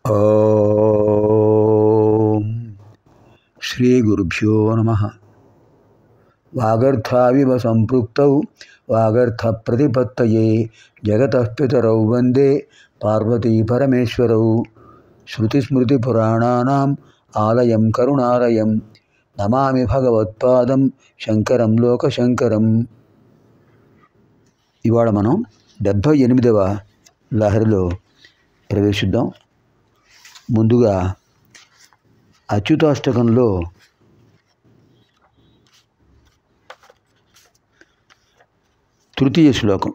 ఓం శ్రీ గురుభ్యో నమః. వాగర్థావివ సంపృక్తౌ వాగర్థ ప్రతిపత్తయే జగతః పితరౌ వందే పార్వతీ పరమేశ్వరౌ. శృతిస్మృతిపురాణానాం ఆలయం కరుణాలయం నమామి భగవత్పాదం శంకరం లోకశంకరం. ఇవాళ మనం 78వ లహరిలో ప్రవేశిద్దాం. ముందుగా అచ్యుతాష్టకంలో తృతీయ శ్లోకం.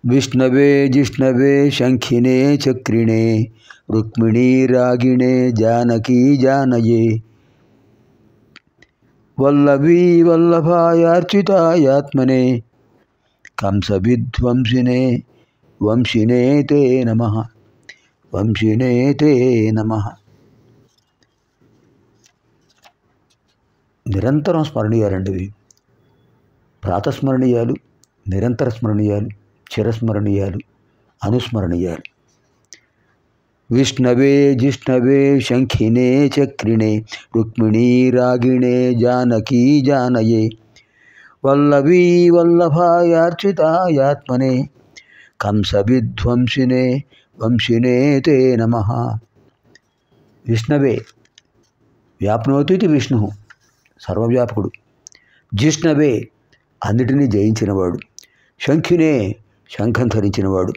విష్ణవే జిష్ణవే శంఖినే చక్రిణే రుక్మిణీ రాగిణే జానకీ జానయే వల్లభీ వల్లభాయార్చితాయాత్మనే కంసవిధ్వంసినే వంశినే తే నమః వంశినే తే నమః. నిరంతరం స్మరణీయాలండి ఇవి. ప్రాతస్మరణీయాలు, నిరంతర స్మరణీయాలు, చిరస్మరణీయాలు, అనుస్మరణీయాలు. విష్ణవే జిష్ణవే శంఖినే చక్రిణే రుక్మిణీ రాగిణే జానకీ జానయే వల్లభీ వల్లభాయార్చితాయాత్మనే కంసవిధ్వంసినే వంశినే తే నమః. విష్ణవే వ్యాప్నోతి విష్ణు సర్వవ్యాపకుడు. జిష్ణవే అన్నిటినీ జయించినవాడు. శంఖినే శంఖం ధరించినవాడు.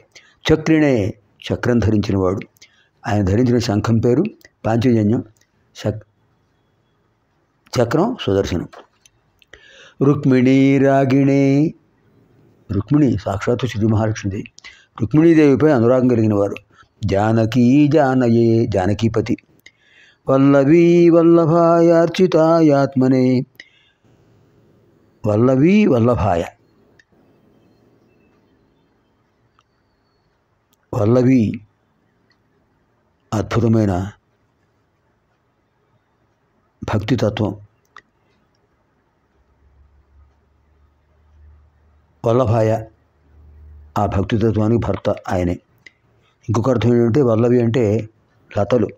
చక్రిణే చక్రం ధరించినవాడు. ఆయన ధరించిన శంఖం పేరు పాంచజన్యం, చక్రం సుదర్శనం. రుక్మిణీ రాగిణే రుక్మిణి సాక్షాత్తు శ్రీ మహాలక్ష్మీదేవి. రుక్మిణీదేవిపై అనురాగం కలిగిన వారు. జానకీ జానయే జానకీపతి. వల్లభీ వల్లభాయార్చితాయాత్మనే వల్లభీ వల్లభాయ. వల్లభీ అద్భుతమైన భక్తితత్వం. వల్లభాయ ఆ భక్తితత్వానికి భర్త ఆయనే. ఇంకొక అర్థం ఏంటంటే వల్లభి అంటే లతలు.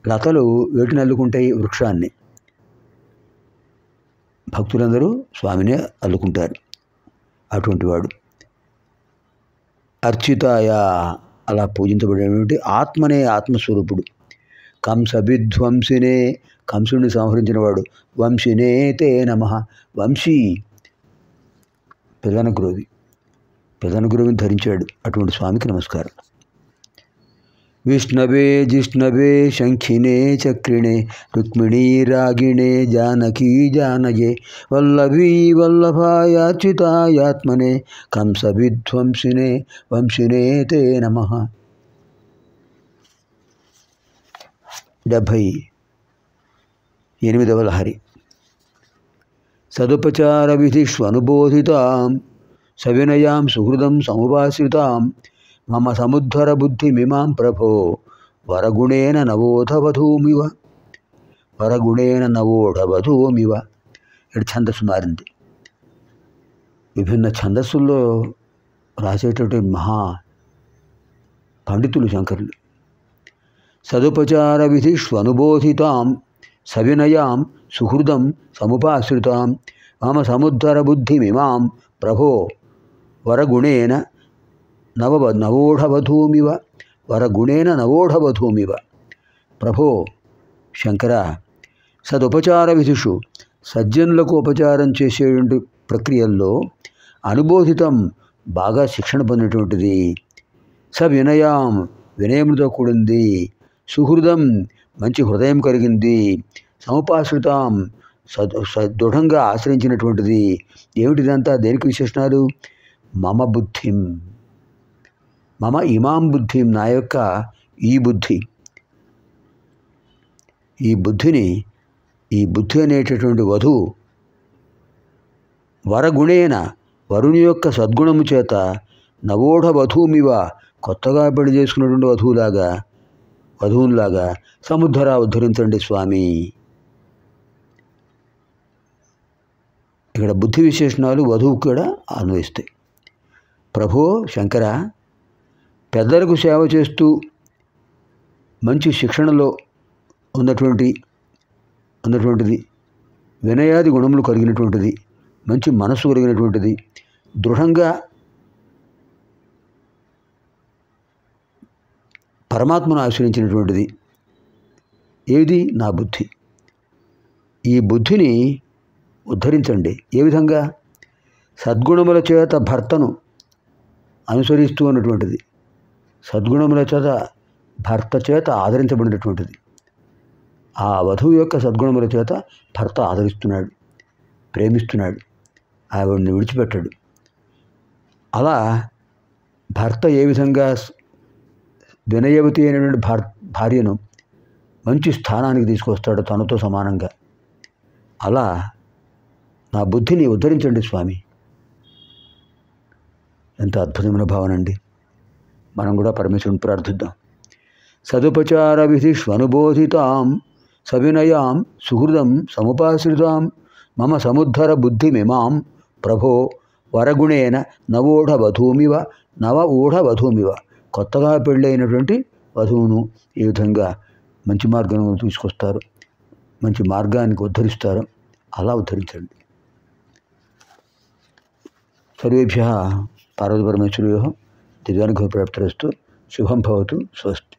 లతలు వేటిని అల్లుకుంటాయి? వృక్షాన్ని. భక్తులందరూ స్వామినే అల్లుకుంటారు. అటువంటి వాడు. అర్చితాయ అలా పూజించబడేటువంటి ఆత్మనే ఆత్మస్వరూపుడు. కంసవిధ్వంసినే కంసుడిని సంహరించిన వాడు. వంశినే తే నమః వంశీ ప్రధాన గురువి. ప్రధాన గురువుని ధరించాడు. అటువంటి స్వామికి నమస్కారం. విష్ణవే జిష్ణవే శంఖినే చక్రిణే రుక్మిణీ రాగిణే జానకీ జానయే వల్లభీ వల్లభాయార్చితాయాత్మనే కంసవిధ్వంసినే వంశినే తే నమః. 78వ లహరి. సదుపచార విధిష్వనుబోధితాం సవినయాం సుహృదం సముపాశ్రితాం మమ సముద్ధర బుద్ధిమిమాం ప్రభో వరగుణేన నవోఢవధూమివ వరగుణేన నవోఢవధూమివ. ఇక్కడ ఛందస్సు మారింది. విభిన్న ఛందస్సుల్లో రాసేటటువంటి మహా పండితులు శంకరులు. సదుపచార విధిష్వనుబోధితాం సవినయాం సుహృదం సముపాశ్రితాం మమ సముద్ధర బుద్ధిమిమాం ప్రభో వరగుణేన నవోఢవధూమివ వరగుణేన నవోఢవధూమివ. ప్రభో శంకర, సదుపచార విధిషు సజ్జనులకు ఉపచారం చేసేటువంటి ప్రక్రియల్లో అనుబోధితం బాగా శిక్షణ పొందినటువంటిది. సవినయాం వినయముతో కూడింది. సుహృదం మంచి హృదయం కలిగింది. సముపాశ్రితాం దృఢంగా ఆశ్రయించినటువంటిది. ఏమిటిదంతా? దేనికి విశేషణాలు? మమ బుద్ధిం మమ ఇమాం బుద్ధిం నా యొక్క ఈ బుద్ధి. ఈ బుద్ధి అనేటటువంటి వధువు వరగుణేన వరుని యొక్క సద్గుణము చేత నవోఢ వధూమివ కొత్తగా పెళ్లి చేసుకున్నటువంటి వధువులాగా సముద్ధర ఉద్ధరించండి స్వామి. ఇక్కడ బుద్ధి విశేషణాలు వధువు కూడా అన్వయిస్తాయి. ప్రభో శంకర, పెద్దలకు సేవ చేస్తూ మంచి శిక్షణలో ఉన్నటువంటిది, వినయాది గుణములు కలిగినటువంటిది, మంచి మనసు కలిగినటువంటిది, దృఢంగా పరమాత్మను ఆశ్రయించినటువంటిది. ఏది? నా బుద్ధి. ఈ బుద్ధిని ఉద్ధరించండి. ఏ విధంగా? సద్గుణముల చేత భర్తను అనుసరిస్తూ ఉన్నటువంటిది, సద్గుణముల చేత భర్త చేత ఆదరించబడినటువంటిది. ఆ వధువు యొక్క సద్గుణముల చేత భర్త ఆదరిస్తున్నాడు, ప్రేమిస్తున్నాడు, ఆవిడ్ని విడిచిపెట్టాడు. అలా భర్త ఏ విధంగా వినయవతి అయినటువంటి భార్యను మంచి స్థానానికి తీసుకొస్తాడు తనతో సమానంగా, అలా నా బుద్ధిని ఉద్ధరించండి స్వామి. ఎంత అద్భుతమైన భావన అండి. మనం కూడా పరమేశ్వరుని ప్రార్థిద్దాం. సదుపచార విధిష్వనుబోధితాం సవినయాం సుహృదం సముపాశ్రితాం మమ సముద్ధర బుద్ధిమిమాం ప్రభో వరగుణేన నవ ఊఢవధూమివ. కొత్తగా పెళ్ళైనటువంటి వధువును ఈ విధంగా మంచి మార్గంలో తీసుకొస్తారు, మంచి మార్గానికి ఉద్ధరిస్తారు. అలా ఉద్ధరించండి. సర్వేభ్యః పార్వతీ పరమేశ్వరయోః దివ్యానుగ్రహ ప్రాప్తిరస్తు. శుభం భవతు. స్వస్తి.